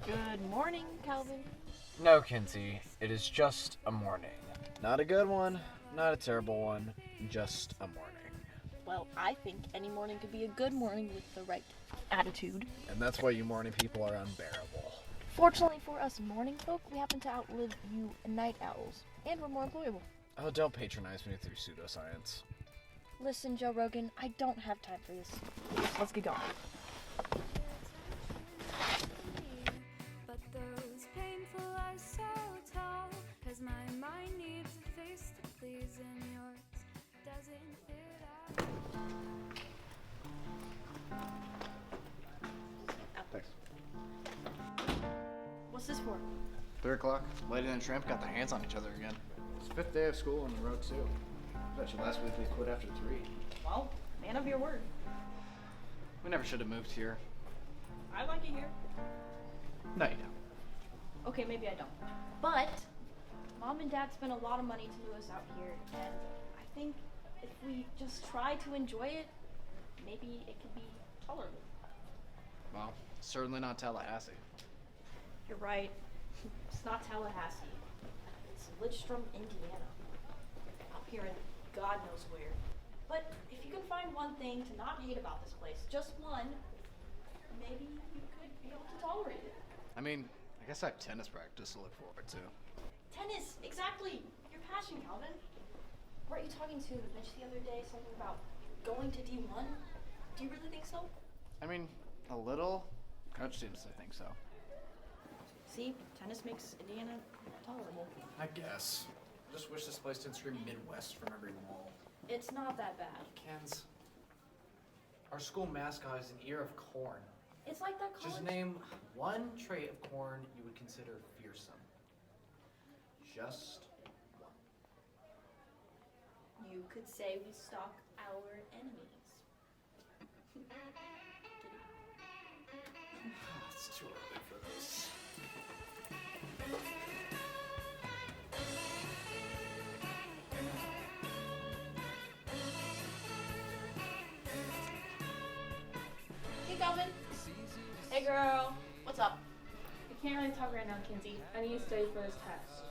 Good morning, Calvin. No, Kinsey, it is just a morning. Not a good one, not a terrible one, just a morning. Well, I think any morning could be a good morning with the right attitude. And that's why you morning people are unbearable. Fortunately for us morning folk, we happen to outlive you night owls, and we're more employable. Oh, don't patronize me with your pseudoscience. Listen, Joe Rogan, I don't have time for this. Let's get going. But those painful are so tall, 'cause my mind needs a face to please and yours doesn't fit all. Thanks. What's this for? 3 o'clock. Lady and Shrimp got their hands on each other again. It's 5th day of school in a row, too. I bet you last week they quit after 3. Well, man of your word. We never should have moved here. I like it here. No, you don't. Okay, maybe I don't. But Mom and Dad spent a lot of money to move us out here, and I think if we just try to enjoy it, maybe it could be tolerable. Well, certainly not Tallahassee. You're right. It's not Tallahassee. It's Lidstrom, Indiana. Up here in God knows where. But if you can find one thing to not hate about this place, just one, maybe you could be able to tolerate it. I mean, I guess I have tennis practice to look forward to. Tennis, exactly. Your passion, Calvin. Weren't you talking to Mitch the other day, something about going to D1? Do you really think so? I mean, a little. Coach seems to think so. See, tennis makes Indiana tolerable. I guess. I just wish this place didn't scream Midwest from every wall. It's not that bad. Ken's. Our school mascot is an ear of corn. It's like that college... Just name one trait of corn you would consider fearsome. Just one. You could say we stalk our enemies. It's too early for this. Hey, Calvin. Hey, girl. What's up? I can't really talk right now, Kinsey. I need to study for this test.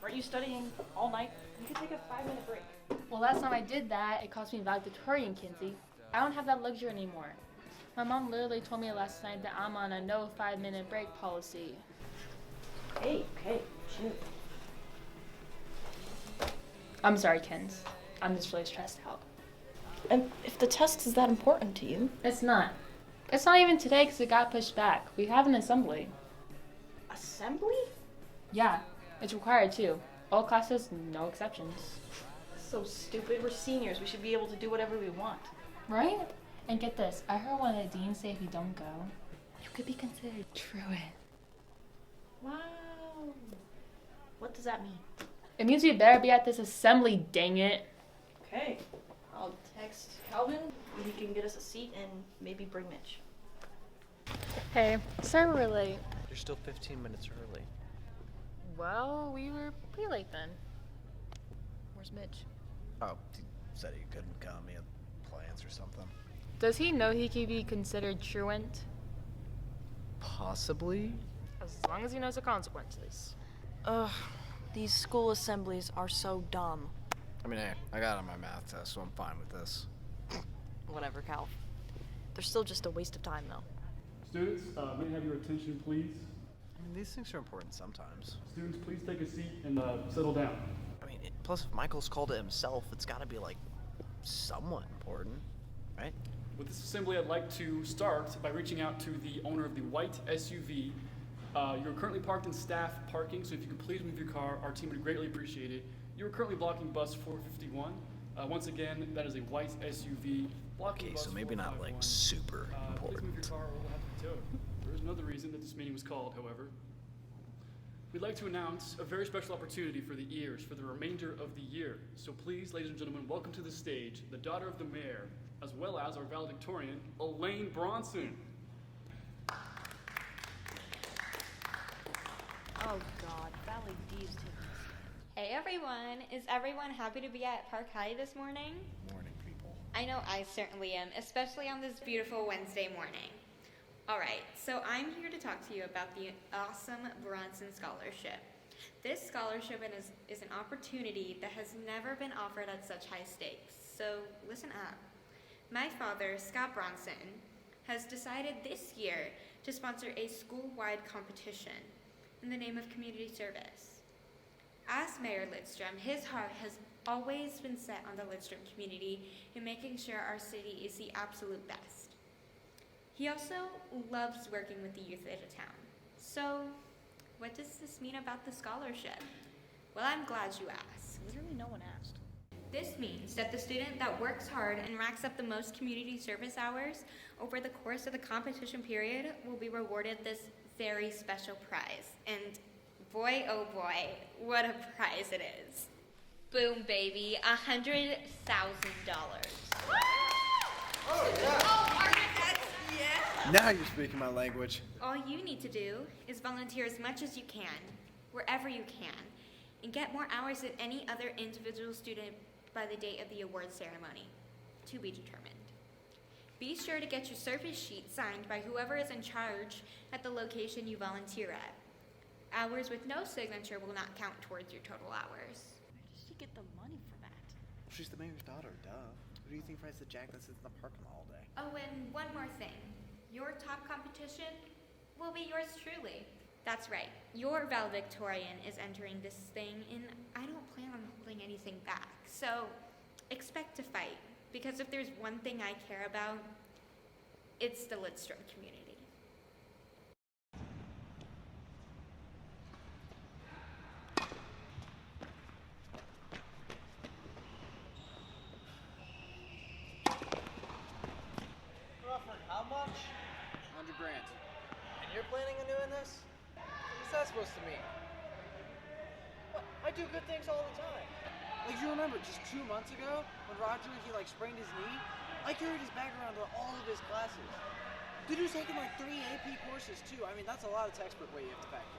Weren't you studying all night? You could take a 5-minute break. Well, last time I did that, it cost me Valedictorian, Kinsey. I don't have that luxury anymore. My mom literally told me last night that I'm on a no 5-minute break policy. Hey, okay, chill. I'm sorry, Kens. I'm just really stressed out. And if the test is that important to you... It's not. It's not even today because it got pushed back. We have an assembly. Assembly? Yeah, it's required too. All classes, no exceptions. So stupid. We're seniors. We should be able to do whatever we want. Right? And get this, I heard one of the deans say if you don't go, you could be considered truant. Wow. What does that mean? It means we better be at this assembly, dang it. Okay. I'll text Calvin. He can get us a seat and maybe bring Mitch. Hey, sorry we're late. You're still 15 minutes early. Well, we were pretty late then. Where's Mitch? Oh, he said he couldn't come. He had plans or something. Does he know he could be considered truant? Possibly? As long as he knows the consequences. Ugh. These school assemblies are so dumb. I mean, hey, I got on my math test, so I'm fine with this. Whatever, Cal. They're still just a waste of time, though. Students, may I have your attention, please? I mean, these things are important sometimes. Students, please take a seat and settle down. I mean, plus if Michael's called it himself, it's got to be, like, somewhat important, right? With this assembly, I'd like to start by reaching out to the owner of the white SUV. You're currently parked in staff parking, so if you could please move your car, our team would greatly appreciate it. You're currently blocking bus 451. Once again, that is a white SUV. Okay, so maybe not, like, 451. super Please move your important. car or we'll have to be towed. There is another reason that this meeting was called, however. We'd like to announce a very special opportunity for the ears for the remainder of the year. So please, ladies and gentlemen, welcome to the stage the daughter of the mayor, as well as our valedictorian, Elaine Bronson. Oh, God. Valley D's taking us. Hey everyone! Is everyone happy to be at Park High this morning? Morning, people. I know I certainly am, especially on this beautiful Wednesday morning. Alright, so I'm here to talk to you about the awesome Bronson Scholarship. This scholarship is an opportunity that has never been offered at such high stakes, so listen up. My father, Scott Bronson, has decided this year to sponsor a school-wide competition in the name of community service. As Mayor Lidstrom, his heart has always been set on the Lidstrom community and making sure our city is the absolute best. He also loves working with the youth of the town. So, what does this mean about the scholarship? Well, I'm glad you asked. Literally no one asked. This means that the student that works hard and racks up the most community service hours over the course of the competition period will be rewarded this very special prize. And boy, oh boy, what a prize it is. Boom, baby, $100,000. Oh, yeah. Oh, that's, yeah. Now you're speaking my language. All you need to do is volunteer as much as you can, wherever you can, and get more hours than any other individual student by the date of the award ceremony, to be determined. Be sure to get your service sheet signed by whoever is in charge at the location you volunteer at. Hours with no signature will not count towards your total hours. Where does she get the money for that? She's the mayor's daughter, duh. Who do you think rides the jack that sits in the parking lot all day? Oh, and one more thing. Your top competition will be yours truly. That's right. Your valedictorian is entering this thing, and I don't plan on holding anything back. So, expect to fight. Because if there's one thing I care about, it's the Lidstrom community. Crawford, how much? $100,000. And you're planning on doing this? What's that supposed to mean? What? I do good things all the time. Like, you remember just 2 months ago when Roger, he sprained his knee? I carried his bag around to all of his classes. Dude was taking 3 AP courses too. I mean, that's a lot of textbook weight you have to factor.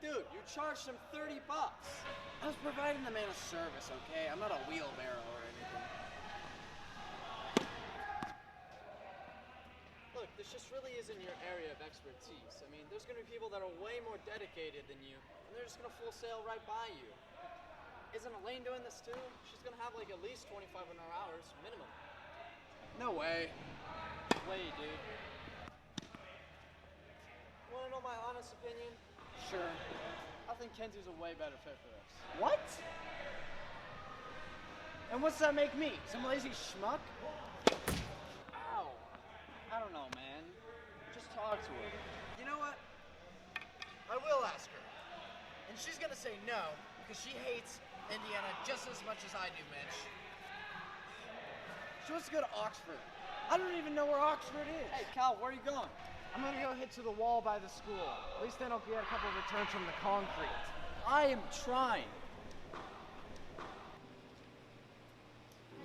Dude, you charged him $30. I was providing the man a service, okay? I'm not a wheelbarrow or anything. Look, this just really isn't your area of expertise. I mean, there's gonna be people that are way more dedicated than you, and they're just gonna full sail right by you. Isn't Elaine doing this too? She's gonna have at least 2,500 hours, minimum. No way. Way, dude. Wanna know my honest opinion? Sure. I think Kenzie's a way better fit for this. What? And what's that make me? Some lazy schmuck? Ow. I don't know, man. Just talk to her. You know what? I will ask her. And she's gonna say no, because she hates Indiana just as much as I do, Mitch. She wants to go to Oxford. I don't even know where Oxford is. Hey, Cal, where are you going? I'm gonna go hit to the wall by the school. At least then I'll get a couple of returns from the concrete. I am trying.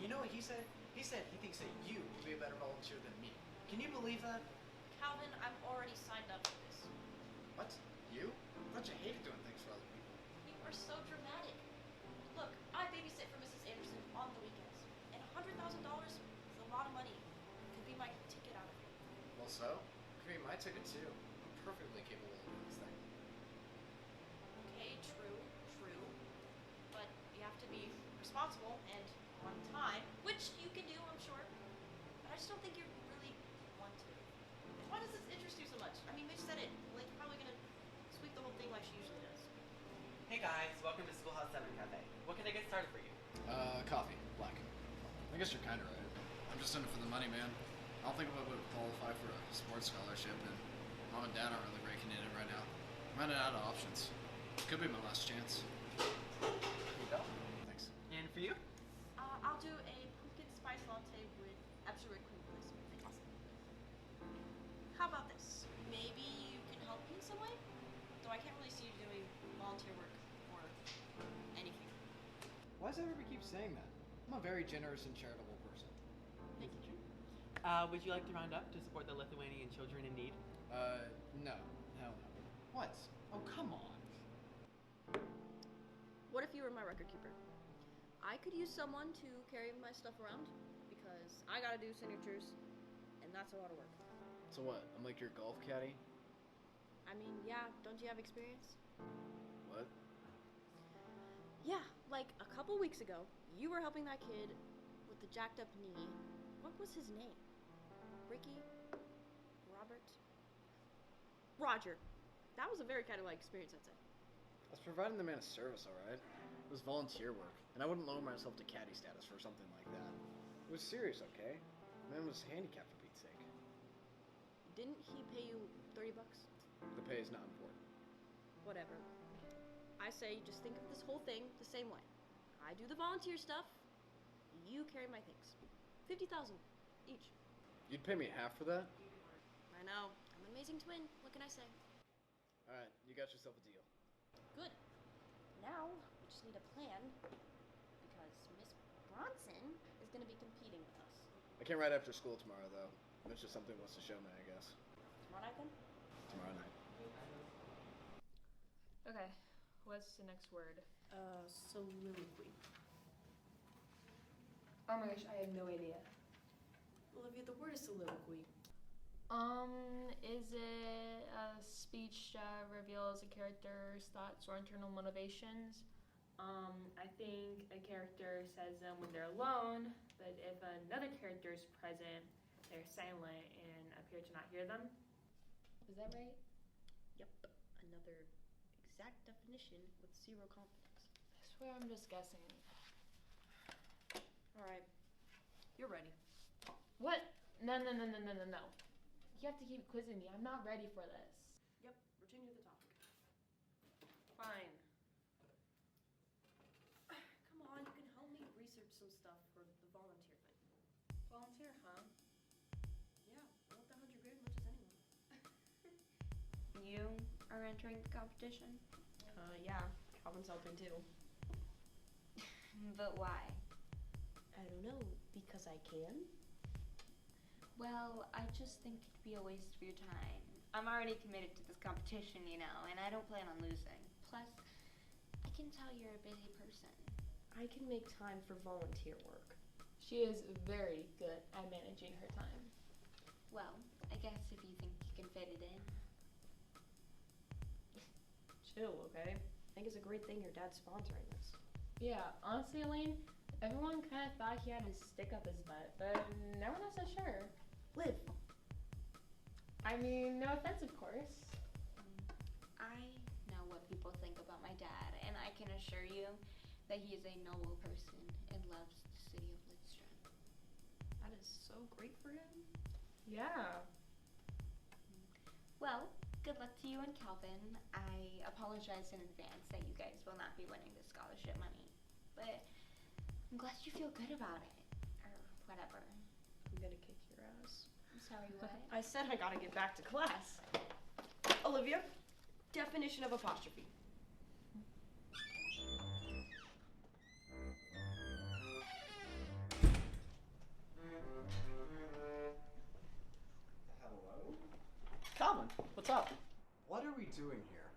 You know what he said? He said he thinks that you will be a better volunteer than me. Can you believe that? Calvin, I'm already signed up for this. What? You? I thought you hated doing things for other people. You are so dramatic. Look, I babysit for Mrs. Anderson on the weekends, and $100,000 is a lot of money. It could be my ticket out of it. Well, so? Could be my ticket too. I'm perfectly capable of doing this thing. Okay, true. But you have to be responsible and on time, which you can do, I'm sure. But I just don't think you really want to. Why does this interest you so much? I mean, Mitch said it. Elaine's probably gonna sweep the whole thing like she usually does. Hey guys, welcome to Schoolhouse 7 Cafe. What can I get started for you? Coffee. Black. I guess you're kinda right. I'm just in it for the money, man. I don't think I would qualify for a sports scholarship, and Mom and Dad aren't really raking in it right now. I'm running out of options. Could be my last chance. Here you go. Thanks. And for you? I'll do a pumpkin spice latte with absolute cream, please. Thanks. How about this? Maybe you can help me in some way? Though I can't really see you doing volunteer work or anything. Why does everybody keep saying that? I'm a very generous and charitable person. Thank you. Would you like to round up to support the Lithuanian children in need? No. Hell no. What? Oh, come on. What if you were my record keeper? I could use someone to carry my stuff around because I gotta do signatures, and that's a lot of work. So what? I'm like your golf caddy? I mean, yeah, don't you have experience? What? Yeah, like a couple weeks ago, you were helping that kid with the jacked up knee. What was his name? Ricky? Robert? Roger. That was a very Caddy-like experience, I'd say. I was providing the man a service, alright? It was volunteer work, and I wouldn't lower myself to caddy status for something like that. It was serious, okay? The man was handicapped for Pete's sake. Didn't he pay you $30? The pay is not important. Whatever. I say just think of this whole thing the same way. I do the volunteer stuff, you carry my things. 50,000 each. You'd pay me half for that? I know. I'm an amazing twin. What can I say? Alright, you got yourself a deal. Good. Now, we just need a plan, because Miss Bronson is going to be competing with us. I can't ride after school tomorrow, though. That's just something he wants to show me, I guess. Tomorrow night then? Tomorrow night. Okay, what's the next word? Soliloquy. Oh my gosh, I have no idea. Olivia, the word is soliloquy. Is it a speech that reveals a character's thoughts or internal motivations? I think a character says them when they're alone, but if another character is present, they're silent and appear to not hear them. Is that right? Yep. Another exact definition with zero confidence. I swear I'm just guessing. Alright. You're ready. What? No. You have to keep quizzing me. I'm not ready for this. Yep. We're changing the topic. Fine. Come on, you can help me research some stuff for the volunteer thing. Volunteer, huh? Yeah, I want the 100 grand much as anyone. You are entering the competition? Yeah. Calvin's helping too. But why? I don't know, because I can? Well, I just think it'd be a waste of your time. I'm already committed to this competition, you know, and I don't plan on losing. Plus, I can tell you're a busy person. I can make time for volunteer work. She is very good at managing her time. Well, I guess if you think you can fit it in. Chill, okay? I think it's a great thing your dad's sponsoring this. Yeah, honestly, Elaine, everyone kind of thought he had his stick up his butt, but no one else is sure. Liv. I mean, no offense, of course. I know what people think about my dad, and I can assure you that he is a noble person and loves the city of Lidstrom. That is so great for him. Yeah. Well, good luck to you and Calvin. I apologize in advance that you guys will not be winning the scholarship money, but I'm glad you feel good about it, or whatever. I'm gonna kick your ass. I'm sorry, what? I said I gotta get back to class. Olivia, definition of apostrophe. Hello? Calvin, what's up? What are we doing here?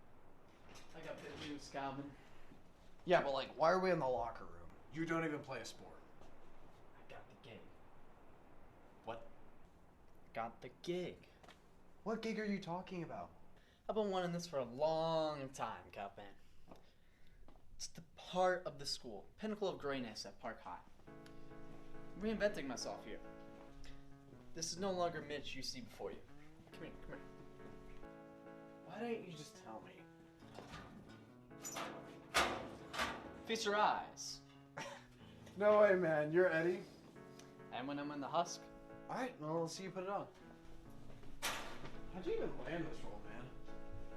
I got big news, Calvin. Yeah, but like, why are we in the locker room? You don't even play a sport. I got the gig. What? Got the gig. What gig are you talking about? I've been wanting this for a long time, Calvin. It's the part of the school, pinnacle of greatness at Park High. I'm reinventing myself here. This is no longer Mitch you see before you. Come here. Why don't you just tell me? Feast your eyes. No way, man. You're Eddie? And when I'm in the husk. Alright, well, let's see you put it on. How'd you even land this role, man?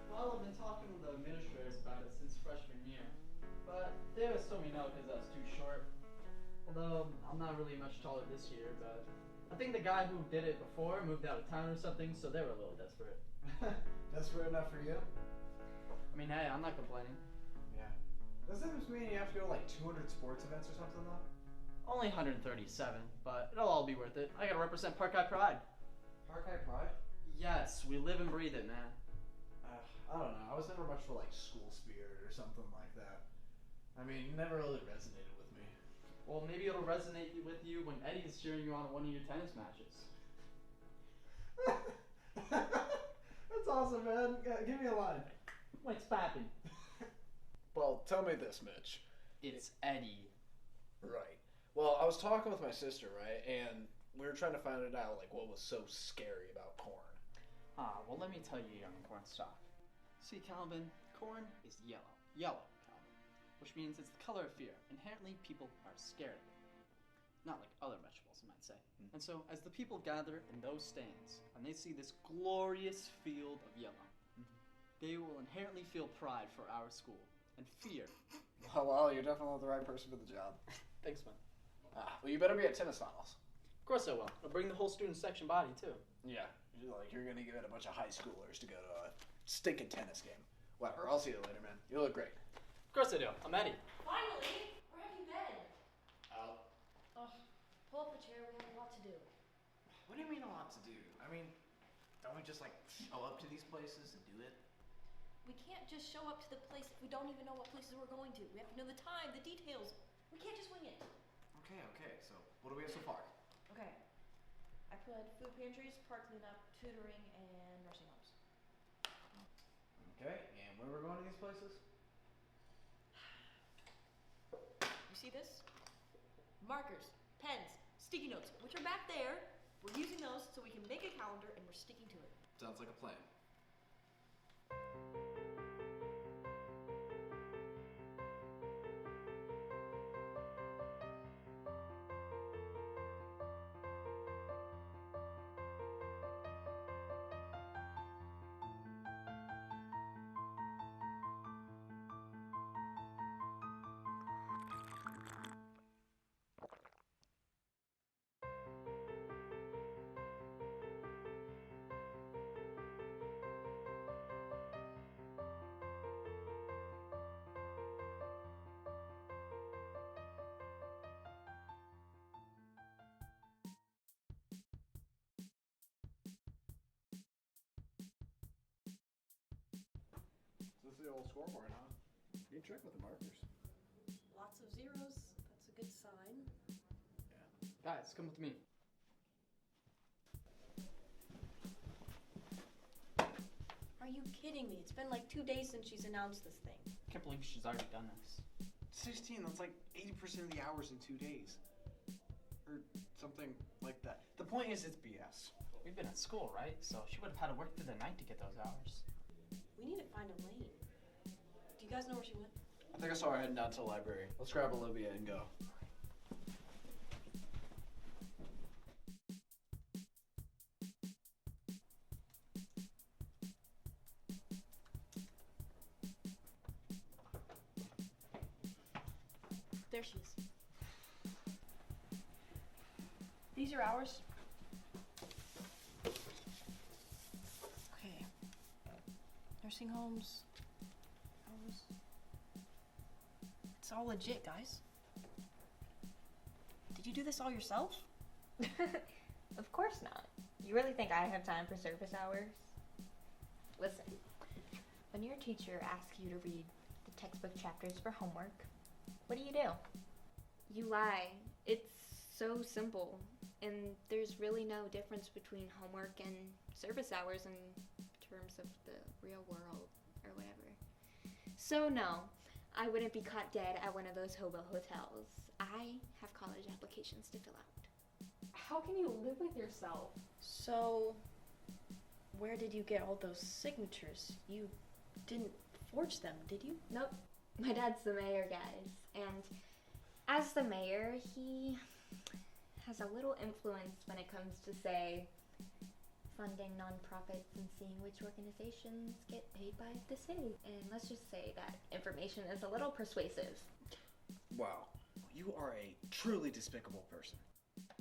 Well, I've been talking with the administrators about it since freshman year. But they always told me no because I was too short. Although, I'm not really much taller this year, but I think the guy who did it before moved out of town or something, so they were a little desperate. Desperate enough for you? I mean, hey, I'm not complaining. Yeah. Doesn't this mean you have to go to like 200 sports events or something, though? Only 137, but it'll all be worth it. I gotta represent Park High Pride. Park High Pride? Yes, we live and breathe it, man. I don't know. I was never much for like school spirit or something like that. I mean, it never really resonated with me. Well, maybe it'll resonate with you when Eddie's cheering you on one of your tennis matches. That's awesome, man. Give me a line. What's poppin'? Well, tell me this, Mitch. It's Eddie. Right. Well, I was talking with my sister, right, and we were trying to find out, like, what was so scary about corn. Well, let me tell you young corn stuff. See, Calvin, corn is yellow. Yellow, Calvin. Which means it's the color of fear. Inherently, people are scared of it. Not like other vegetables, I might say. And so, as the people gather in those stands, and they see this glorious field of yellow, they will inherently feel pride for our school, and fear. Well, you're definitely the right person for the job. Thanks, man. Well, you better be at tennis finals. Of course I will. I'll bring the whole student section body, too. Yeah. You're gonna get a bunch of high schoolers to go to a stinking tennis game. Whatever, I'll see you later, man. You look great. Of course I do. I'm Eddie. Finally! Where have you been? Out. Oh, pull up a chair. We have a lot to do. What do you mean a lot to do? I mean, don't we just, like, show up to these places and do it? We can't just show up to the place if we don't even know what places we're going to. We have to know the time, the details. We can't just wing it. Okay, so what do we have so far? Okay. I put food pantries, park cleanup, tutoring, and nursing homes. Okay, and when we're going to these places? You see this? Markers, pens, sticky notes, which are back there. We're using those so we can make a calendar and we're sticking to it. Sounds like a plan. This is the old scoreboard, huh? You check with the markers. Lots of zeros. That's a good sign. Guys, come with me. Are you kidding me? It's been like 2 days since she's announced this thing. I can't believe she's already done this. 16, that's like 80% of the hours in 2 days. Or something like that. The point is, it's BS. We've been at school, right? So she would have had to work through the night to get those hours. We need to find Elaine. Do you guys know where she went? I think I saw her heading down to the library. Let's grab Olivia and go. There she is. These are ours. Okay. Nursing homes. Ours. It's all legit, guys. Did you do this all yourself? Of course not. You really think I have time for service hours? Listen, when your teacher asks you to read the textbook chapters for homework, what do? You lie. It's so simple. And there's really no difference between homework and service hours in terms of the real world or whatever. So no, I wouldn't be caught dead at one of those hobo hotels. I have college applications to fill out. How can you live with yourself? So, where did you get all those signatures? You didn't forge them, did you? Nope. My dad's the mayor, guys. And as the mayor, he has a little influence when it comes to, say, funding nonprofits and seeing which organizations get paid by the city. And let's just say that information is a little persuasive. Wow. You are a truly despicable person.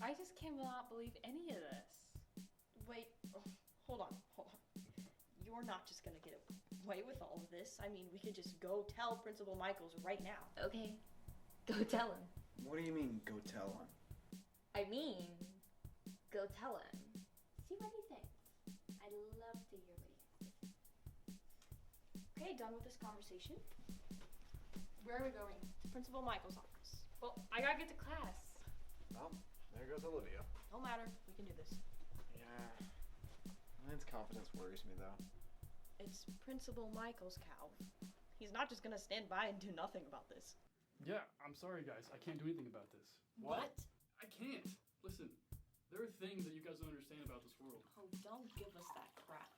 I just cannot believe any of this. Wait, hold on. You're not just gonna get away with all of this. I mean, we could just go tell Principal Michaels right now. Okay, go tell him. What do you mean, go tell him? I mean, go tell him. See what he thinks. I'd love to hear what he has to say. Okay, done with this conversation. Where are we going? To Principal Michaels' office. Well, I gotta get to class. Well, there goes Olivia. No matter, we can do this. Yeah. Elaine's confidence worries me, though. It's Principal Michael's Calv. He's not just gonna stand by and do nothing about this. Yeah, I'm sorry, guys. I can't do anything about this. What? I can't. Listen, there are things that you guys don't understand about this world. Oh, don't give us that crap.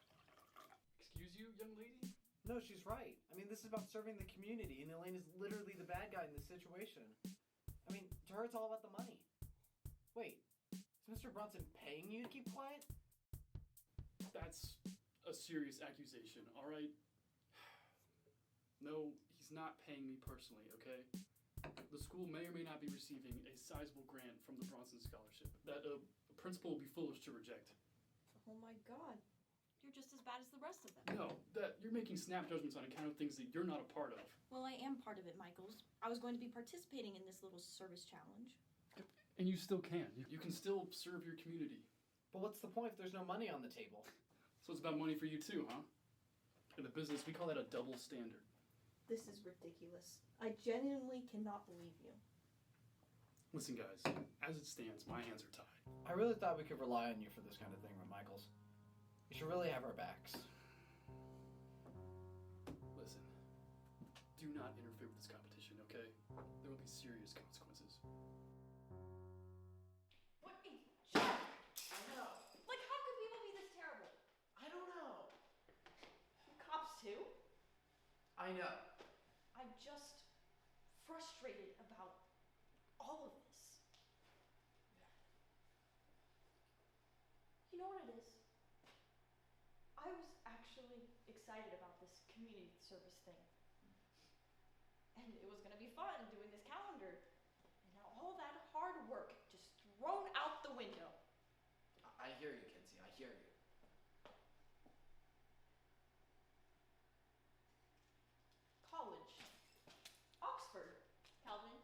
Excuse you, young lady? No, she's right. I mean, this is about serving the community, and Elaine is literally the bad guy in this situation. I mean, to her, it's all about the money. Wait, is Mr. Bronson paying you to keep quiet? That's a serious accusation, all right? No, he's not paying me personally, okay? The school may or may not be receiving a sizable grant from the Bronson Scholarship that a principal would be foolish to reject. Oh my god. You're just as bad as the rest of them. No, that you're making snap judgments on account of things that you're not a part of. Well, I am part of it, Michaels. I was going to be participating in this little service challenge. And you still can. You can still serve your community. But what's the point if there's no money on the table? So it's about money for you too, huh? In the business, we call that a double standard. This is ridiculous. I genuinely cannot believe you. Listen, guys, as it stands, my hands are tied. I really thought we could rely on you for this kind of thing, Michaels. You should really have our backs. Listen, do not interfere with this competition, okay? There will be serious consequences. What a jerk! I know. Like, how could people be this terrible? I don't know. Cops too? I know. I'm just frustrated about all of this. You know what it is? I was actually excited about this community service thing. And it was gonna be fun doing this calendar. And now all that hard work just thrown out the window. I hear you, Kinsey. I hear you. College. Oxford. Calvin.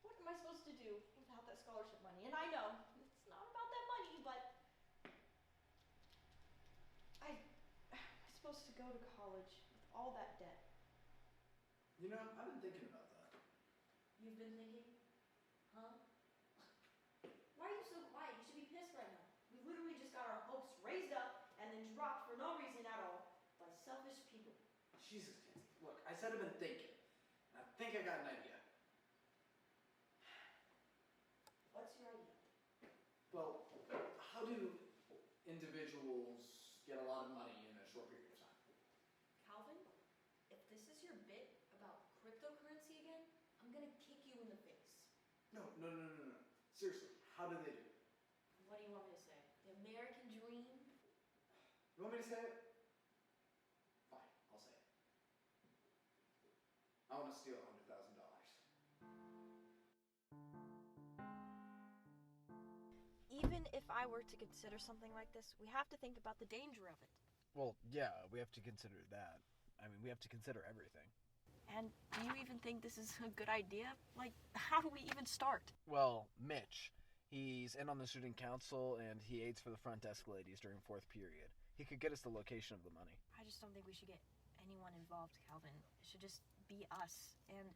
What am I supposed to do without that scholarship money? And I know, it's not about that money, but I'm supposed to go to college with all that debt. You know, I've been thinking about that. You've been thinking? Huh? Why are you so quiet? You should be pissed right now. We literally just got our hopes raised up and then dropped for no reason at all by selfish people. Jesus, Kinsey. Look, I said I've been thinking. I think I got an idea. What's your idea? Well, how do individuals get a lot of money in a short period of time? Calvin, if this is your bit about cryptocurrency again, I'm gonna kick you in the face. No. Seriously, how do they do it? What do you want me to say? The American dream? You want me to say it? Fine, I'll say it. I want to steal $100,000. Even if I were to consider something like this, we have to think about the danger of it. Well, yeah, we have to consider that. I mean, we have to consider everything. And do you even think this is a good idea? Like, how do we even start? Well, Mitch, he's in on the student council, and he aides for the front desk ladies during fourth period. He could get us the location of the money. I just don't think we should get anyone involved, Calvin. It should just be us. And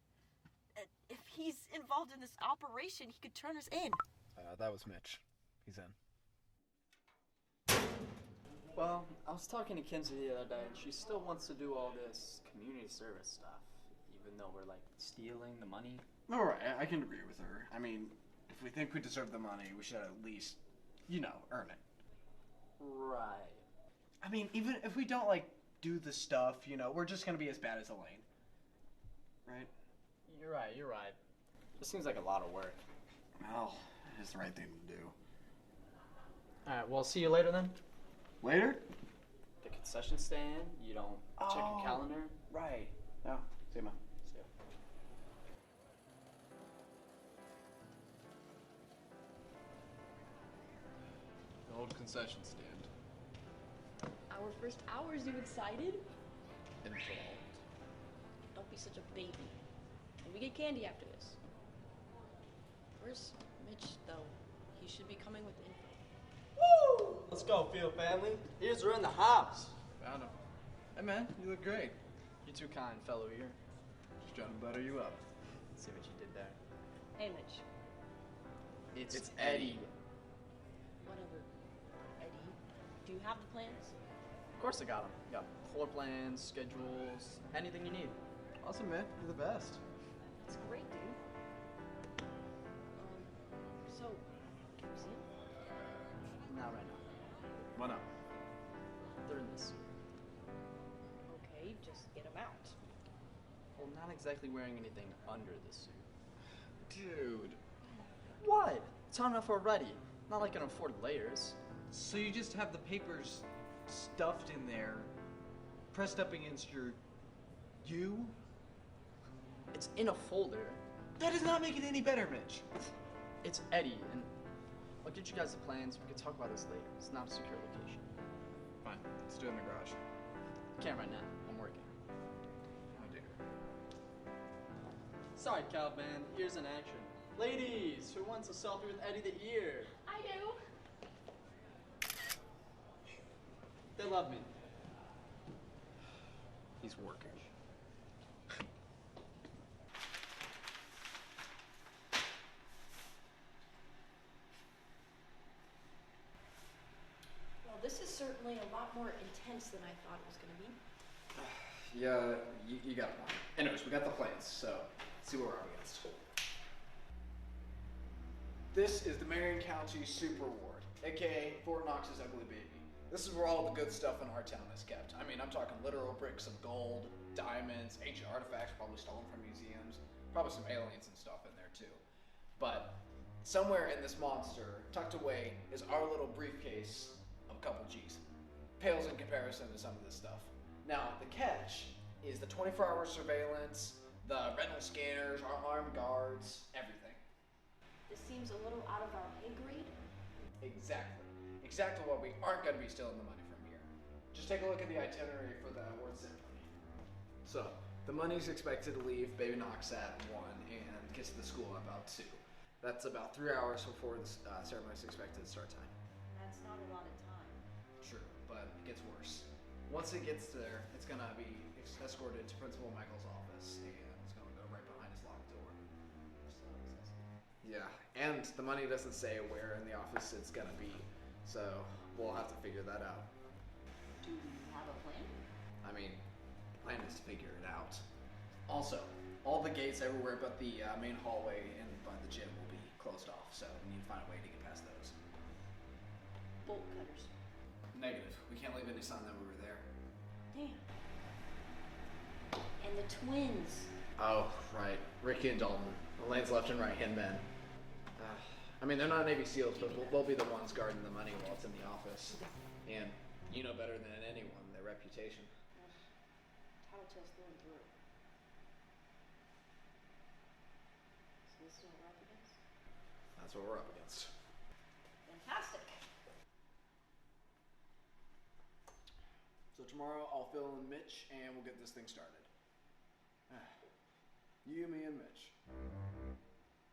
if he's involved in this operation, he could turn us in. That was Mitch. He's in. Well, I was talking to Kinsey the other day, and she still wants to do all this community service stuff, even though we're, like, stealing the money. All right, I can agree with her. I mean, if we think we deserve the money, we should at least, earn it. Right. I mean, even if we don't, do the stuff, we're just going to be as bad as Elaine. Right? You're right. This seems like a lot of work. Well, it's the right thing to do. Alright, well, see you later then. Later? The concession stand, you don't check your calendar. Right. No, see you, man. See ya. The old concession stand. Our first hours, you excited? Involved. Don't be such a baby. And we get candy after this. Where's Mitch, though? He should be coming with info. Woo! Let's go, Field family. Ears are in the house. Found him. Hey, man, you look great. You're too kind, fellow ear. Just trying to butter you up. See what you did there. Hey, Mitch. It's Eddie. Whatever. Eddie, Do you have the plans? Of course I got them. Got floor plans, schedules, anything you need. Awesome, man. You're the best. That's great, dude. So, can we see him? Not right now. Why not? They're in this suit. Okay, just get him out. Well, not exactly wearing anything under the suit. Dude. What? It's hot enough already. Not like I can afford layers. So you just have the papers stuffed in there, pressed up against you? It's in a folder. That does not make it any better, Mitch. It's Eddie, and I'll get you guys the plans. We can talk about this later. It's not a secure location. Fine. Let's do it in the garage. Can't right now. I'm working. Oh, dear. Sorry, Calvin. Ears in action. Ladies, who wants a selfie with Eddie the Ear? I do. They love me. He's working. Well, this is certainly a lot more intense than I thought it was going to be. Yeah, you got a point. Anyways, we got the plans, so let's see what we're up against. This is the Marion County Super Ward, aka Fort Knox's Ugly Baby. This is where all the good stuff in our town is kept. I mean, I'm talking literal bricks of gold, diamonds, ancient artifacts probably stolen from museums, probably some aliens and stuff in there too. But somewhere in this monster, tucked away, is our little briefcase of a couple G's. Pales in comparison to some of this stuff. Now, the catch is the 24-hour surveillance, the retinal scanners, our armed guards, everything. This seems a little out of our pay grade. Exactly. Exactly why we aren't going to be stealing the money from here. Just take a look at the itinerary for the award ceremony. So, the money's expected to leave Baby Knox at 1 and gets to the school at about 2. That's about 3 hours before the ceremony's expected start time. That's not a lot of time. True, but it gets worse. Once it gets there, it's going to be escorted to Principal Michael's office, and it's going to go right behind his locked door. Yeah, and the money doesn't say where in the office it's going to be, so we'll have to figure that out. Do we have a plan? I mean, the plan is to figure it out. Also, all the gates everywhere but the main hallway and by the gym will be closed off, so we need to find a way to get past those. Bolt cutters. Negative. We can't leave any sign that we were there. Damn. And the twins. Oh, right. Ricky and Dalton. Elaine's left and right hand men. I mean, they're not Navy SEALs, but they'll be the ones guarding the money while it's in the office. And you know better than anyone their reputation. Tattletales through and through. So this is what we're up against? That's what we're up against. Fantastic. So tomorrow I'll fill in Mitch and we'll get this thing started. You, me, and Mitch.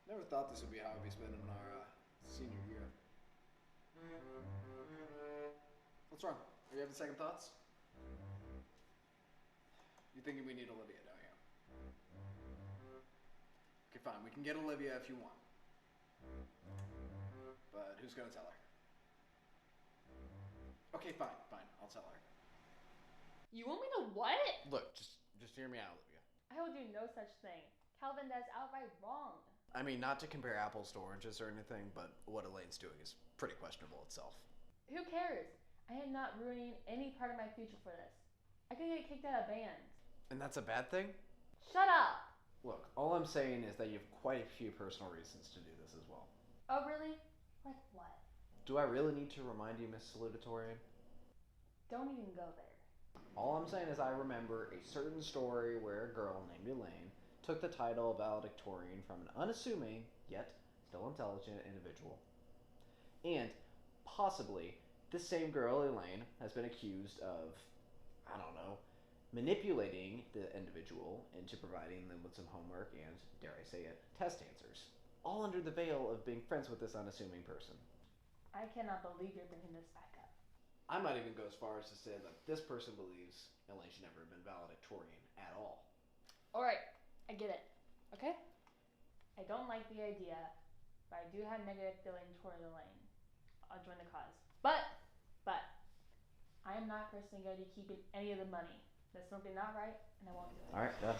Never thought this would be how I'd be spending our senior year. What's wrong? Are you having second thoughts? You thinking we need Olivia, don't you? Okay, fine. We can get Olivia if you want. But who's gonna tell her? Okay, fine. I'll tell her. You want me to what? Look, just hear me out, Olivia. I will do no such thing. Calvin, that's outright wrong. I mean, not to compare apples to oranges or anything, but what Elaine's doing is pretty questionable itself. Who cares? I am not ruining any part of my future for this. I could get kicked out of band. And that's a bad thing? Shut up! Look, all I'm saying is that you have quite a few personal reasons to do this as well. Oh, really? Like what? Do I really need to remind you, Miss Salutatorian? Don't even go there. All I'm saying is I remember a certain story where a girl named Elaine took the title of Valedictorian from an unassuming, yet still intelligent individual. And possibly, this same girl, Elaine, has been accused of, I don't know, manipulating the individual into providing them with some homework and, dare I say it, test answers. All under the veil of being friends with this unassuming person. I cannot believe you're bringing this back up. I might even go as far as to say that this person believes Elaine should never have been valedictorian at all. Alright, I get it. Okay? I don't like the idea, but I do have negative feelings toward Elaine. I'll join the cause. But, I am not personally going to be keeping any of the money. That's something not right, and I won't do it. All right, go.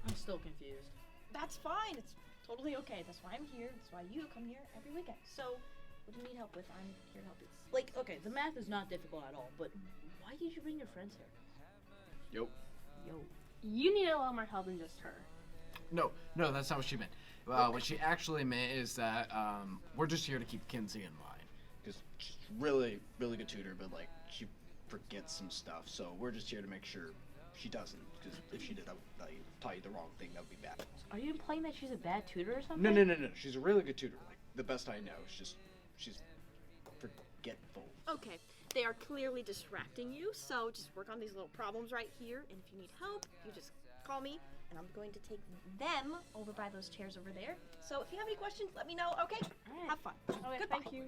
I'm still confused. That's fine. It's totally okay. That's why I'm here. That's why you come here every weekend. So, what do you need help with? I'm here to help you. Like, okay, the math is not difficult at all, but why did you bring your friends here? Yo. You need a lot more help than just her. No, that's not what she meant. What she actually meant is that we're just here to keep Kinsey in line. Because she's really, really good tutor, but like she forgets some stuff. So we're just here to make sure she doesn't. Because if she did, I would tell you the wrong thing. That would be bad. Are you implying that she's a bad tutor or something? No. She's a really good tutor. Like the best I know. It's just she's forgetful. Okay, they are clearly distracting you, so just work on these little problems right here, and if you need help, you just call me, and I'm going to take them over by those chairs over there. So if you have any questions, let me know, okay? All right. Have fun. Okay, Goodbye. thank you.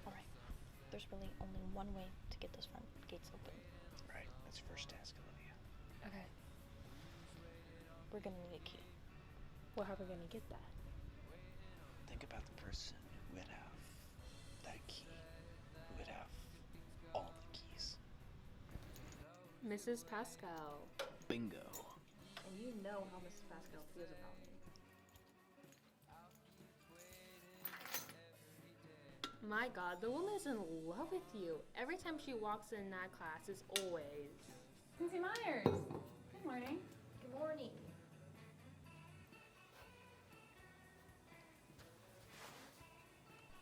Alright, there's really only one way to get those front gates open. Right, that's your first task, Olivia. Okay. We're gonna need a key. Well, how are we going to get that? Think about the person who would have that key, who would have all the keys. Mrs. Pascal. Bingo. And you know how Mrs. Pascal feels about me. My God, the woman is in love with you. Every time she walks in that class, it's always. Kinsey Myers. Good morning. Good morning.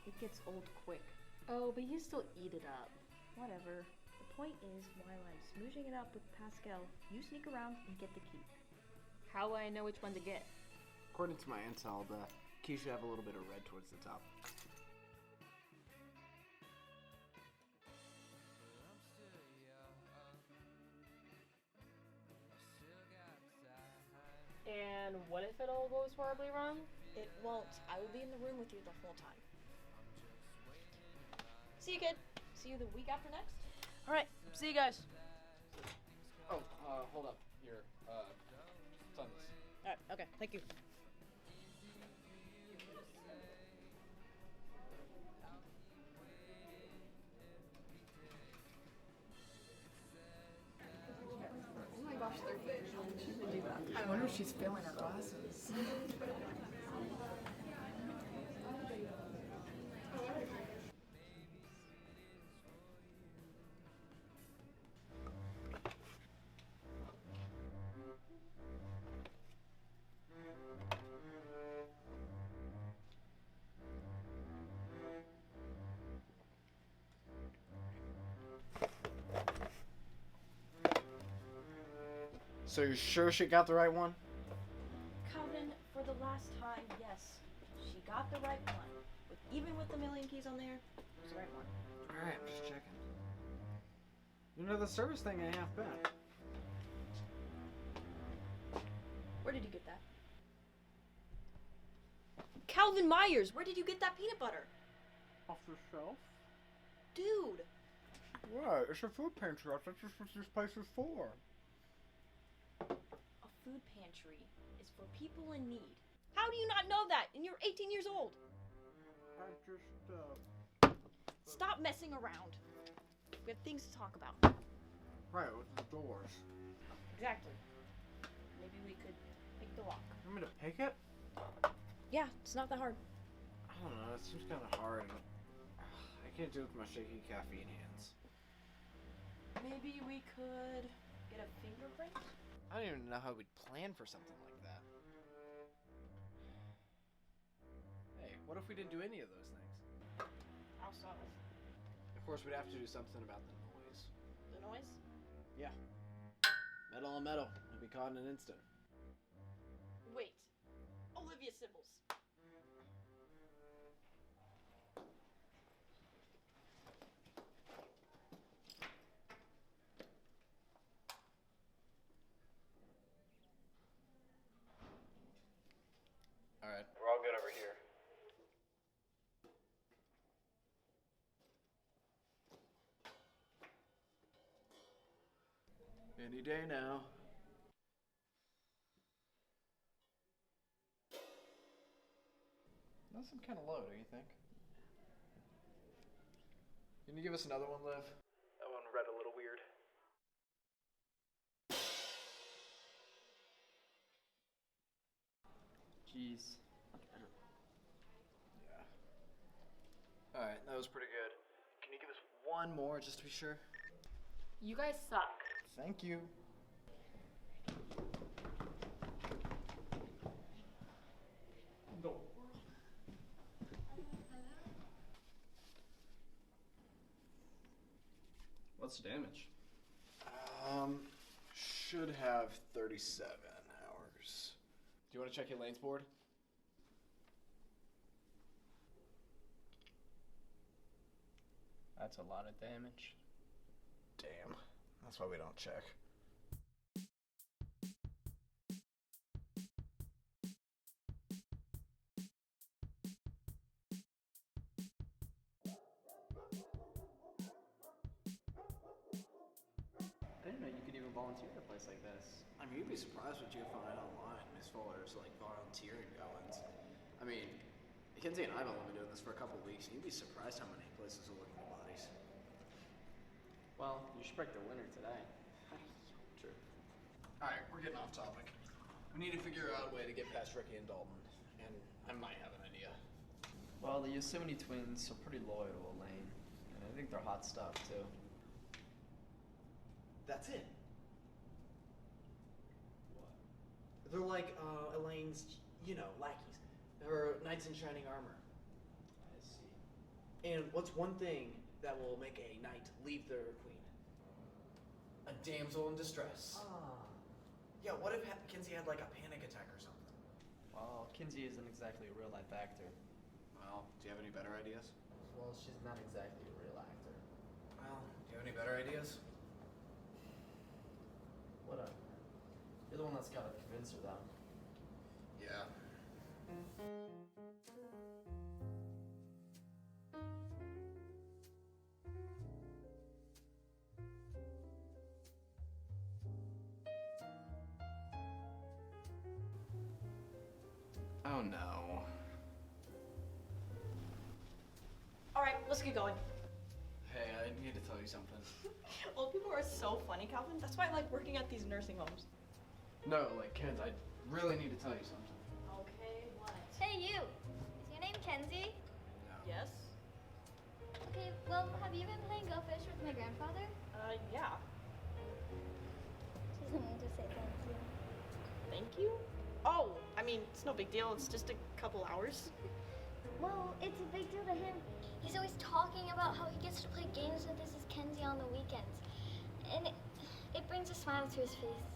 It gets old quick. Oh, but you still eat it up. Whatever. The point is, while I'm smooching it up with Pascal, you sneak around and get the key. How will I know which one to get? According to my intel, the key should have a little bit of red towards the top. And what if it all goes horribly wrong? It won't. I will be in the room with you the whole time. See you, kid. See you the week after next. Alright, see you guys. Oh, hold up. Here, sign this. Alright, okay, thank you. Oh my gosh, they're big. She would do that. I wonder if she's failing her classes. So you're sure she got the right one? Calvin, for the last time, yes. She got the right one. Even with the million keys on there, it was the right one. Alright, I'm just checking. You know, the service thing ain't half bad. Where did you get that? Calvin Myers, where did you get that peanut butter? Off the shelf? Dude! What? It's a food pantry. That's just what this place is for. A food pantry is for people in need. How do you not know that? And you're 18 years old. I just, Stop messing around. We have things to talk about. Right, with the doors. Exactly. Maybe we could pick the lock. You want me to pick it? Yeah, it's not that hard. I don't know, it seems kind of hard. I can't do it with my shaky caffeine hands. Maybe we could get a fingerprint? I don't even know how we'd plan for something like that. Hey, what if we didn't do any of those things? How so? Of course, we'd have to do something about the noise. The noise? Yeah. Metal on metal. It'd be caught in an instant. Wait. Olivia Symbols. Alright, we're all good over here. Any day now. That seemed kind of low, don't you think? Can you give us another one, Liv? That one read a little weird. Jeez. Much better. Yeah. Alright, that was pretty good. Can you give us one more just to be sure? You guys suck. Thank you. No. What's the damage? Should have 37 hours. Do you want to check Elaine's board? That's a lot of damage. Damn. That's why we don't check. I didn't know you could even volunteer at a place like this. I mean, you'd be surprised what you can find online as far as like volunteering goings. I mean, Kinsey and I have only been doing this for a couple of weeks, and you'd be surprised how many places are looking for bodies. Well, you should break the winner today. True. Alright, we're getting off topic. We need to figure out a way to get past Ricky and Dalton, and I might have an idea. Well, the Yosemite twins are pretty loyal to Elaine, and I think they're hot stuff, too. That's it. What? They're like Elaine's, lackeys. Her knights in shining armor. I see. And what's one thing that will make a knight leave their queen? A damsel in distress. Yeah, what if Kinsey had like a panic attack or something? Well, Kinsey isn't exactly a real-life actor. Well, do you have any better ideas? Well, she's not exactly a real actor. Well, do you have any better ideas? Whatever. You're the one that's gotta convince her, though. Yeah. Oh no. Alright, let's get going. Hey, I need to tell you something. Old people are so funny, Calvin. That's why I like working at these nursing homes. No, like kids, I really need to tell you something. Okay, what? Hey, you! Is your name Kenzie? Yes? Okay, well, have you been playing Go Fish with my grandfather? Yeah. Just wanted to say thank you. Thank you? Oh, I mean, it's no big deal. It's just a couple hours. Well, it's a big deal to him. He's always talking about how he gets to play games with Mrs. Kenzie on the weekends. And it brings a smile to his face.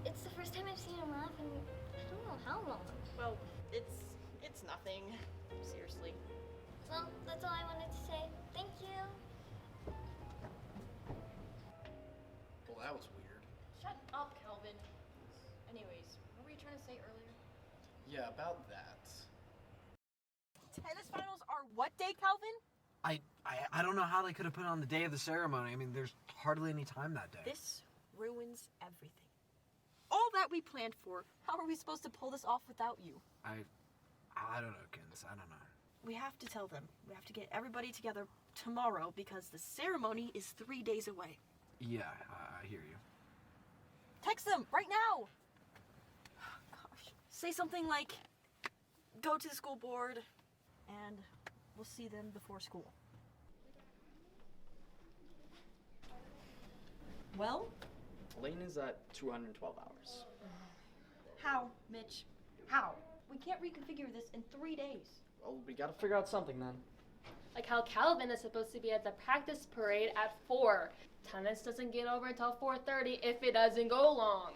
It's the first time I've seen him laugh in I don't know how long. Well, it's nothing. Seriously. Well, that's all I wanted to say. Thank you. Well, that was weird. Shut up, Calvin. Anyways, what were you trying to say earlier? Yeah, about that. Tennis finals are what day, Calvin? I don't know how they could have put it on the day of the ceremony. I mean, there's hardly any time that day. This ruins everything. All that we planned for. How are we supposed to pull this off without you? I don't know, Kins. I don't know. We have to tell them. We have to get everybody together tomorrow because the ceremony is 3 days away. Yeah, I hear you. Text them right now. Gosh. Say something like, go to the school board and we'll see them before school. Well? Elaine is at 212 hours. How, Mitch? How? We can't reconfigure this in 3 days. Well, we gotta figure out something then. Like how Calvin is supposed to be at the practice parade at 4. Tennis doesn't get over until 4:30 if it doesn't go long.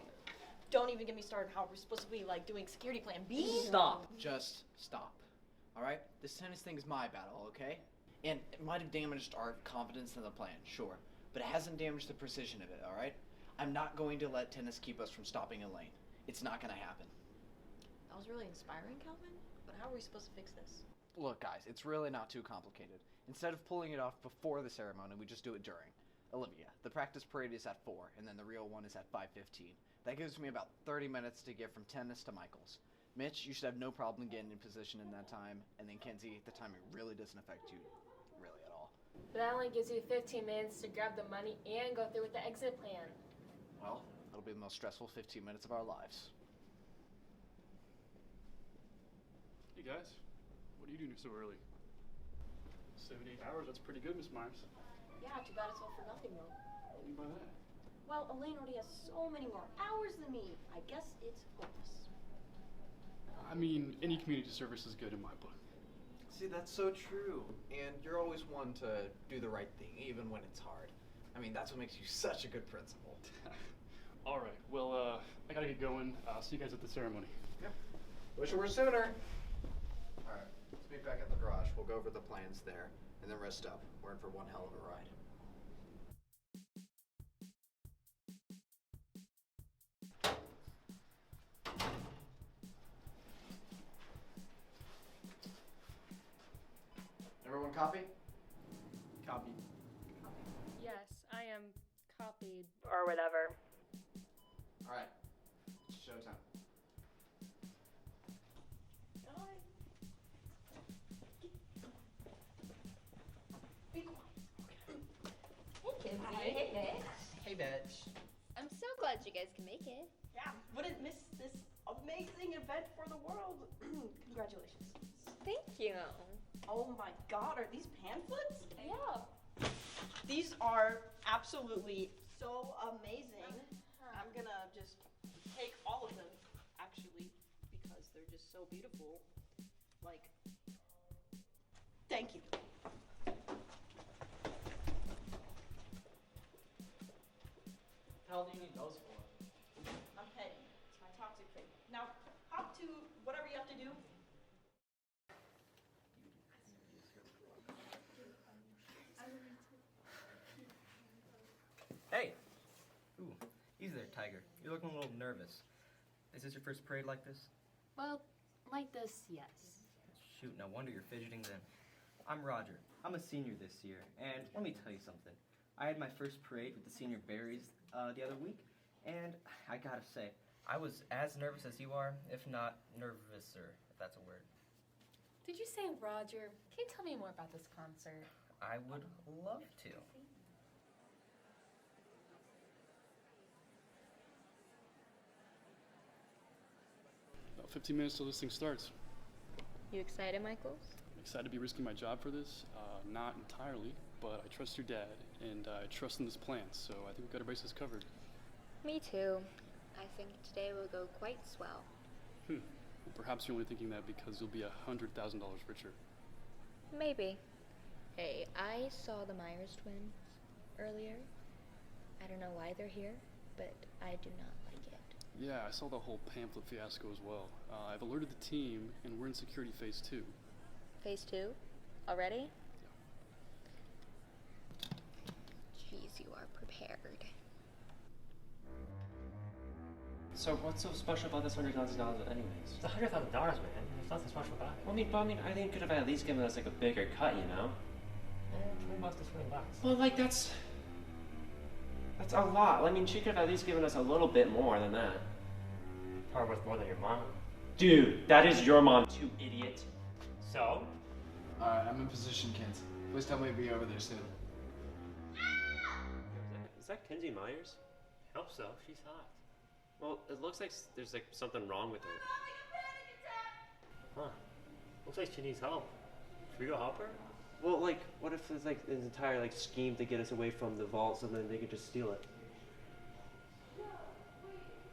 Don't even get me started how we're supposed to be like doing security plan B. Stop. Just stop. Alright? This tennis thing is my battle, okay? And it might have damaged our confidence in the plan, sure. But it hasn't damaged the precision of it, alright? I'm not going to let tennis keep us from stopping Elaine. It's not gonna happen. That was really inspiring, Calvin. But how are we supposed to fix this? Look, guys, it's really not too complicated. Instead of pulling it off before the ceremony, we just do it during. Olivia, the practice parade is at 4, and then the real one is at 5:15. That gives me about 30 minutes to get from tennis to Michael's. Mitch, you should have no problem getting in position in that time. And then Kinsey, the timing really doesn't affect you really at all. But that only gives you 15 minutes to grab the money and go through with the exit plan. Well, it'll be the most stressful 15 minutes of our lives. Hey guys, what are you doing so early? 7, 8 hours, that's pretty good, Miss Myers. Yeah, too bad it's all for nothing though. What do you mean by that? Well, Elaine already has so many more hours than me. I guess it's hopeless. I mean, any community service is good in my book. See, that's so true. And you're always one to do the right thing, even when it's hard. I mean, that's what makes you such a good principal. All right, well, I gotta get going. I'll see you guys at the ceremony. Yep. Wish it were sooner. All right, let's meet back at the garage. We'll go over the plans there, and then rest up. We're in for one hell of a ride. Everyone copy? Copy. Yes, I am copied. Or whatever. All right, it's showtime. Hey, Kinsey. Hey, Mitch. Hey, Mitch. I'm so glad you guys can make it. Yeah, wouldn't miss this amazing event for the world. Congratulations. Thank you. Oh my god, are these pamphlets? Yeah. These are absolutely so amazing. I'm gonna just take all of them, actually, because they're just so beautiful. Like, thank you. How do you need those for? I'm petty. It's my toxic trait. Now, hop to whatever you have to do. Hey! Ooh, easy there, Tiger. You're looking a little nervous. Is this your first parade like this? Well, like this, yes. Shoot, no wonder you're fidgeting then. I'm Roger. I'm a senior this year, and let me tell you something. I had my first parade with the senior berries the other week, and I gotta say, I was as nervous as you are, if not nervouser, if that's a word. Did you say Roger? Can you tell me more about this concert? I would love to. 15 minutes till this thing starts. You excited, Michaels? I'm excited to be risking my job for this. Not entirely, but I trust your dad, and I trust in this plan, so I think we've got our bases covered. Me too. I think today will go quite swell. Well, perhaps you're only thinking that because you'll be $100,000 richer. Maybe. Hey, I saw the Myers twins earlier. I don't know why they're here, but I do not like it. Yeah, I saw the whole pamphlet fiasco as well. I've alerted the team, and we're in security phase 2. Phase 2? Already? Jeez, you are prepared. So what's so special about this $100,000 anyways? It's $100,000, man. There's nothing special about it. Well, I think you could have at least given us like a bigger cut, you know? $20 to $20. Well, like that's a lot. I mean, she could have at least given us a little bit more than that. Probably worth more than your mom. Dude, that is your mom too, idiot. So? Alright, I'm in position, Kinsey. Please tell me to be over there soon. Is that Kinsey Myers? I hope so. She's hot. Well, it looks like there's like something wrong with her. Huh. Looks like she needs help. Should we go help her? Well, like, what if there's like an entire like scheme to get us away from the vault so then they could just steal it?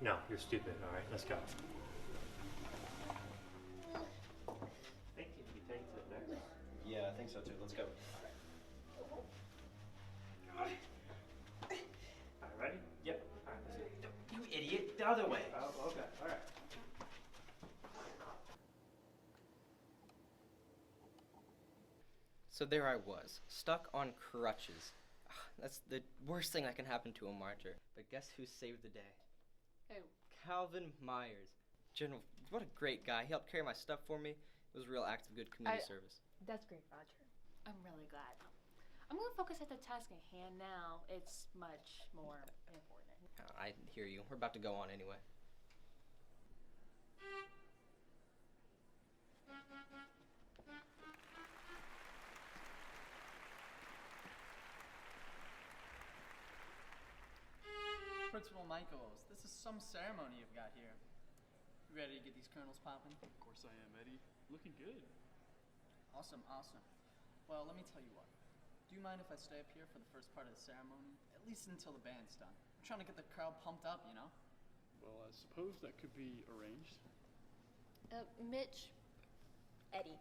No, you're stupid. All right, let's go. Thank you. You take to the nurse? Yeah, I think so too. Let's go. All right, ready? Yep. All right, let's go. You idiot! The other way. Oh, okay. All right. So there I was, stuck on crutches. That's the worst thing that can happen to a marcher. But guess who saved the day? Who? Calvin Myers. General, what a great guy. He helped carry my stuff for me. It was a real act of good community service. That's great, Roger. I'm really glad. I'm going to focus at the task at hand now. It's much more important. I hear you. We're about to go on anyway. Principal Michaels. This is some ceremony you've got here. You ready to get these kernels popping? Of course I am, Eddie. Looking good. Awesome, awesome. Well, let me tell you what. Do you mind if I stay up here for the first part of the ceremony? At least until the band's done. I'm trying to get the crowd pumped up, you know? Well, I suppose that could be arranged. Mitch, Eddie,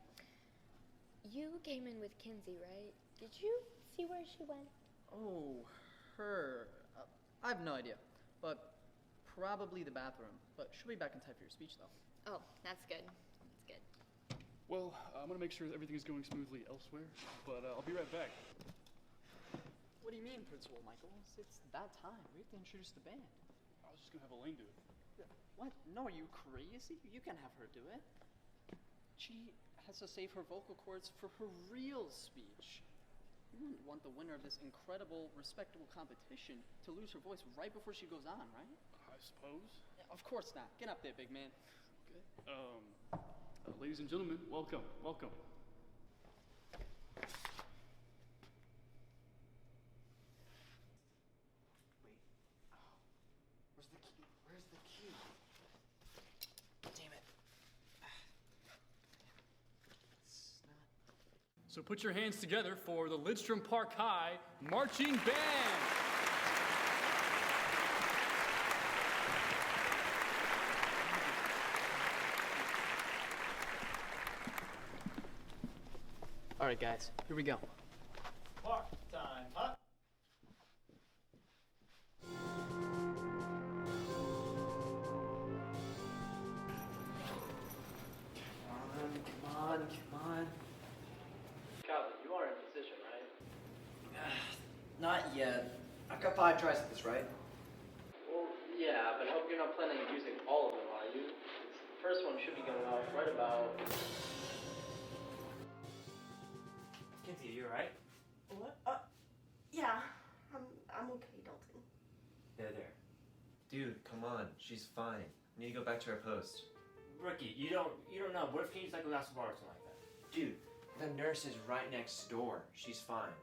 you came in with Kinsey, right? Did you see where she went? Oh, her. I have no idea, but probably the bathroom. But she'll be back in time for your speech, though. Oh, that's good. That's good. Well, I'm gonna make sure that everything is going smoothly elsewhere, but I'll be right back. What do you mean, Principal Michaels? It's that time. We have to introduce the band. I was just gonna have Elaine do it. What? No, are you crazy? You can have her do it. She has to save her vocal cords for her real speech. You wouldn't want the winner of this incredible, respectable competition to lose her voice right before she goes on, right? I suppose. Of course not. Get up there, big man. Okay. Ladies and gentlemen, welcome, welcome. Wait. Oh. Where's the key? Where's the key? Damn it. It's not. So put your hands together for the Lidstrom Park High Marching Band. All right, guys, here we go. Mark time, huh? Come on. Calvin, you are in position, right? Not yet. I've got 5 tries at this, right? Well, yeah, but I hope you're not planning on using all of them, are you? The first one should be going off right about... Kinsey, are you alright? What? Yeah. I'm okay, Dalton. There. Dude, come on. She's fine. We need to go back to our post. Rookie, you don't know. What if he needs like a glass of water or something like that? Dude, the nurse is right next door. She's fine.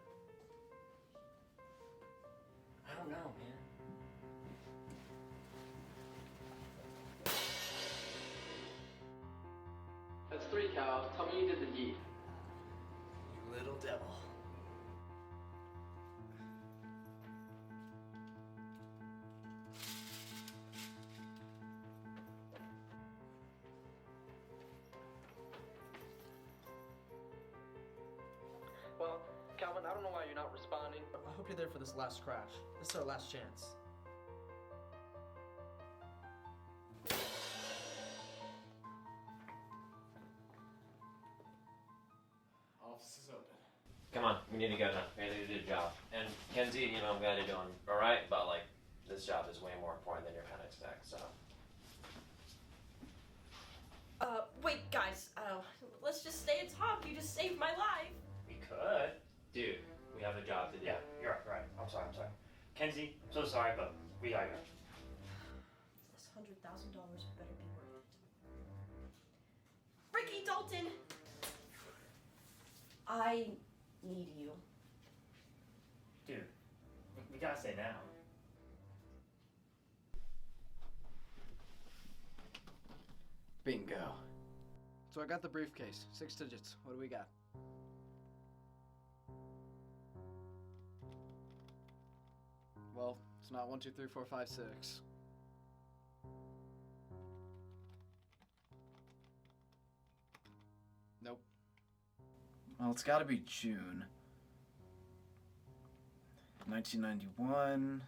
I don't know, man. That's 3, Cal. Tell me you did the deed. You little devil. Well, Calvin, I don't know why you're not responding. I hope you're there for this last crash. This is our last chance. Office is open. Come on, we need to go now. We need to do a job. And Kenzie, I'm glad you're doing alright, but like, this job is way more important than you're kind of expect, so. Wait, guys, let's just stay and talk. You just saved my life. We could. Dude, we have a job to do. Yeah, you're right. I'm sorry. Kenzie, I'm so sorry, but we gotta go. This $100,000 better be worth it. Ricky Dalton! I need you. Dude, we gotta say now. Bingo. So I got the briefcase. 6 digits. What do we got? Well, it's not 1, 2, 3, 4, 5, 6. Nope. Well, it's gotta be June. 1991.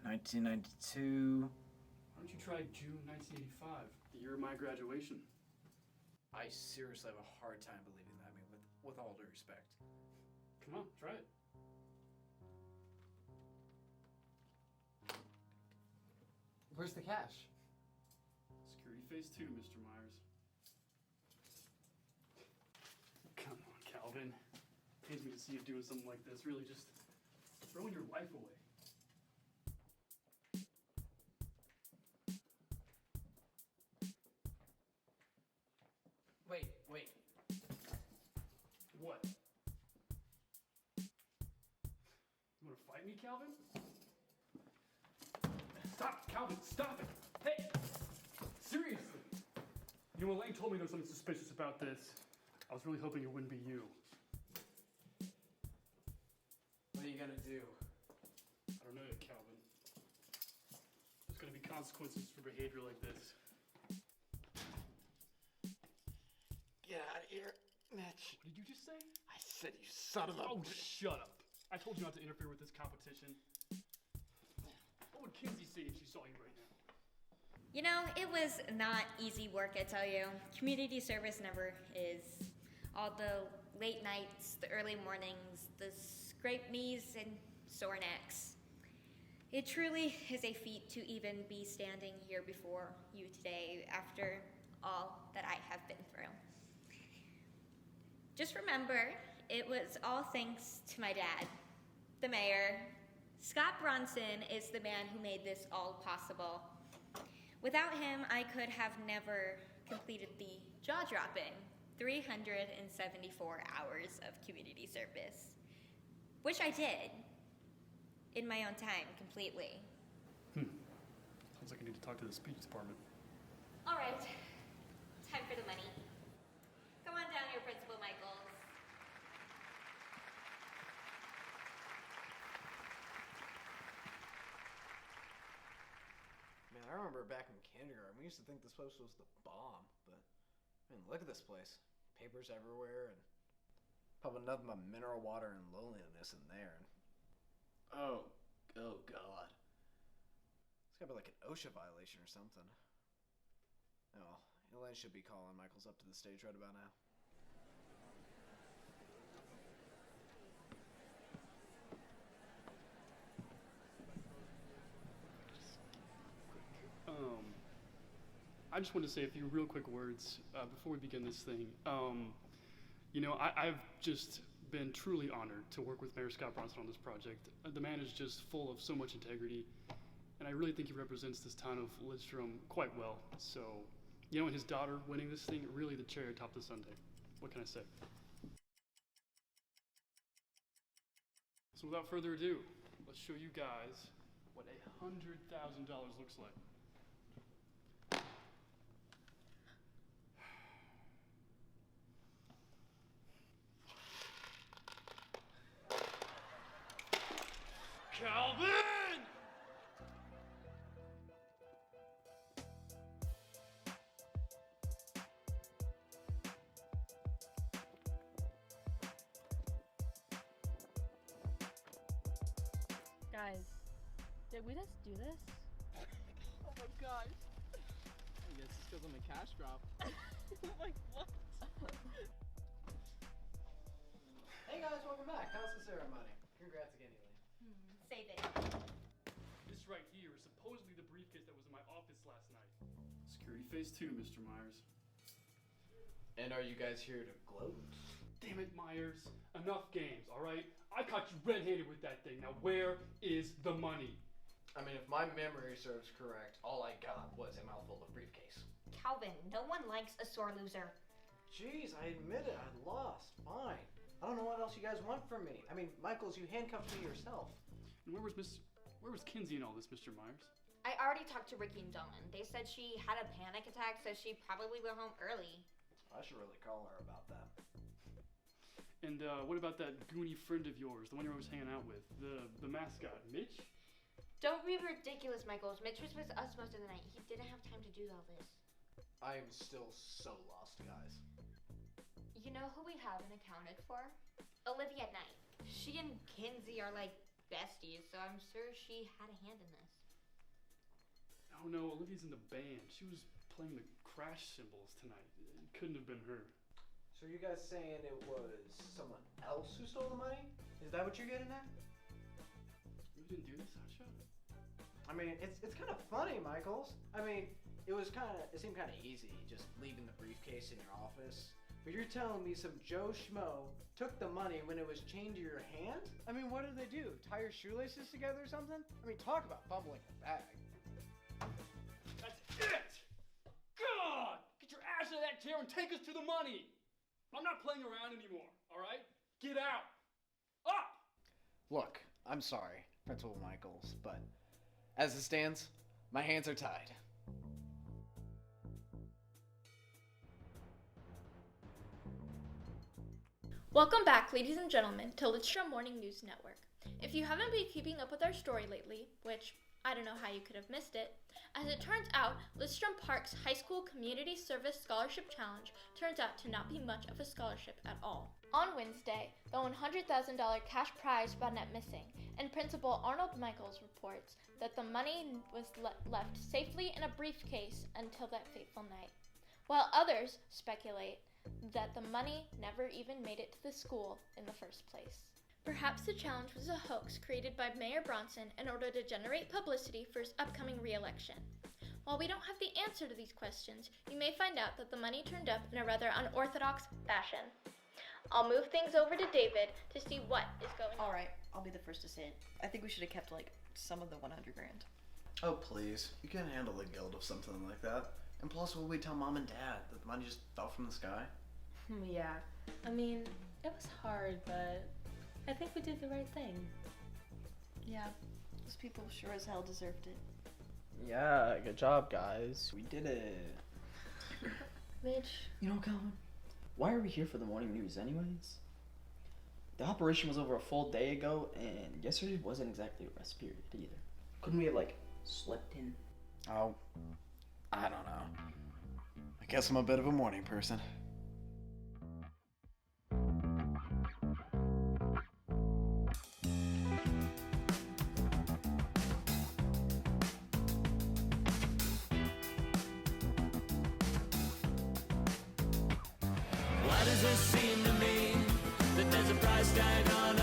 1992. Why don't you try June 1985, the year of my graduation? I seriously have a hard time believing that. I mean, with all due respect. Come on, try it. Where's the cash? Security phase 2, Mr. Myers. Come on, Calvin. Pains me to see you doing something like this. Really just throwing your life away. Wait. What? You want to fight me, Calvin? Stop, Calvin, stop it. Hey, seriously. You know, Elaine told me there was something suspicious about this. I was really hoping it wouldn't be you. What are you gonna do? I don't know yet, Calvin. There's gonna be consequences for behavior like this. Get out of here, Mitch. What did you just say? I said you son of a... Oh, shut up. I told you not to interfere with this competition. What would Kinsey say if she saw you right now? You know, it was not easy work, I tell you. Community service never is. All the late nights, the early mornings, the scraped knees and sore necks. It truly is a feat to even be standing here before you today after all that I have been through. Just remember, it was all thanks to my dad, the mayor. Scott Bronson is the man who made this all possible. Without him, I could have never completed the jaw-dropping 374 hours of community service, which I did in my own time completely. Sounds like I need to talk to the speech department. All right, time for the money. Come on down here, Principal Michaels. Man, I remember back in kindergarten, we used to think this place was the bomb, but I mean, look at this place. Papers everywhere, and probably nothing but mineral water and loneliness in there. Oh God. It's gotta be like an OSHA violation or something. Oh, Elaine should be calling Michaels up to the stage right about now. I just wanted to say a few real quick words before we begin this thing. You know, I've just been truly honored to work with Mayor Scott Bronson on this project. The man is just full of so much integrity, and I really think he represents this town of Lidstrom quite well. So, you know, and his daughter winning this thing, really the cherry atop the sundae. What can I say? So without further ado, let's show you guys what $100,000 looks like. Calvin! Guys, did we just do this? Oh my gosh. I guess it's because I'm a cash crop. Like, what? Hey guys, welcome back. How's the ceremony? Congrats again, Elaine. Save it. This right here is supposedly the briefcase that was in my office last night. Security phase 2, Mr. Myers. And are you guys here to gloat? Damn it, Myers. Enough games, all right? I caught you red-handed with that thing. Now where is the money? I mean, if my memory serves correct, all I got was a mouthful of briefcase. Calvin, no one likes a sore loser. Jeez, I admit it, I lost. Fine. I don't know what else you guys want from me. I mean, Michaels, you handcuffed me yourself. And where was Kinsey in all this, Mr. Myers? I already talked to Ricky and Dawn. They said she had a panic attack, so she probably went home early. I should really call her about that. And what about that goony friend of yours, the one you're always hanging out with, the mascot, Mitch? Don't be ridiculous, Michaels. Mitch was with us most of the night. He didn't have time to do all this. I am still so lost, guys. You know who we haven't accounted for? Olivia Knight. She and Kinsey are like besties, so I'm sure she had a hand in this. Oh no, Olivia's in the band. She was playing the crash cymbals tonight. It couldn't have been her. So are you guys saying it was someone else who stole the money? Is that what you're getting at? You didn't do this, Hotshot? I mean, it's kind of funny, Michaels. I mean, it seemed kind of easy just leaving the briefcase in your office. But you're telling me some Joe Schmo took the money when it was chained to your hand? I mean, what did they do? Tie your shoelaces together or something? I mean, talk about fumbling a bag. That's it! God! Get your ass out of that chair and take us to the money! I'm not playing around anymore, alright? Get out! Up! Look, I'm sorry, Principal Michaels, but as it stands, My hands are tied. Welcome back, ladies and gentlemen, to Lidstrom Morning News Network. If you haven't been keeping up with our story lately, which I don't know how you could have missed it, as it turns out, Lidstrom Park's High School Community Service Scholarship Challenge turns out to not be much of a scholarship at all. On Wednesday, the $100,000 cash prize went up missing, and Principal Arnold Michaels reports that the money was left safely in a briefcase until that fateful night, while others speculate that the money never even made it to the school in the first place. Perhaps the challenge was a hoax created by Mayor Bronson in order to generate publicity for his upcoming re-election. While we don't have the answer to these questions, you may find out that the money turned up in a rather unorthodox fashion. I'll move things over to David to see what is going on. Alright, I'll be the first to say it. I think we should have kept, like, some of the 100 grand. Oh, please. You can't handle the guilt of something like that. And plus, will we tell Mom and Dad that the money just fell from the sky? Yeah. I mean, it was hard, but I think we did the right thing. Yeah, those people sure as hell deserved it. Yeah, good job, guys. We did it. Mitch. You know, Calvin, why are we here for the morning news anyways? The operation was over a full day ago, and yesterday wasn't exactly a rest period either. Couldn't we have, like, slept in? Oh, I don't know. I guess I'm a bit of a morning person. Why does it seem to me that there's a price tag on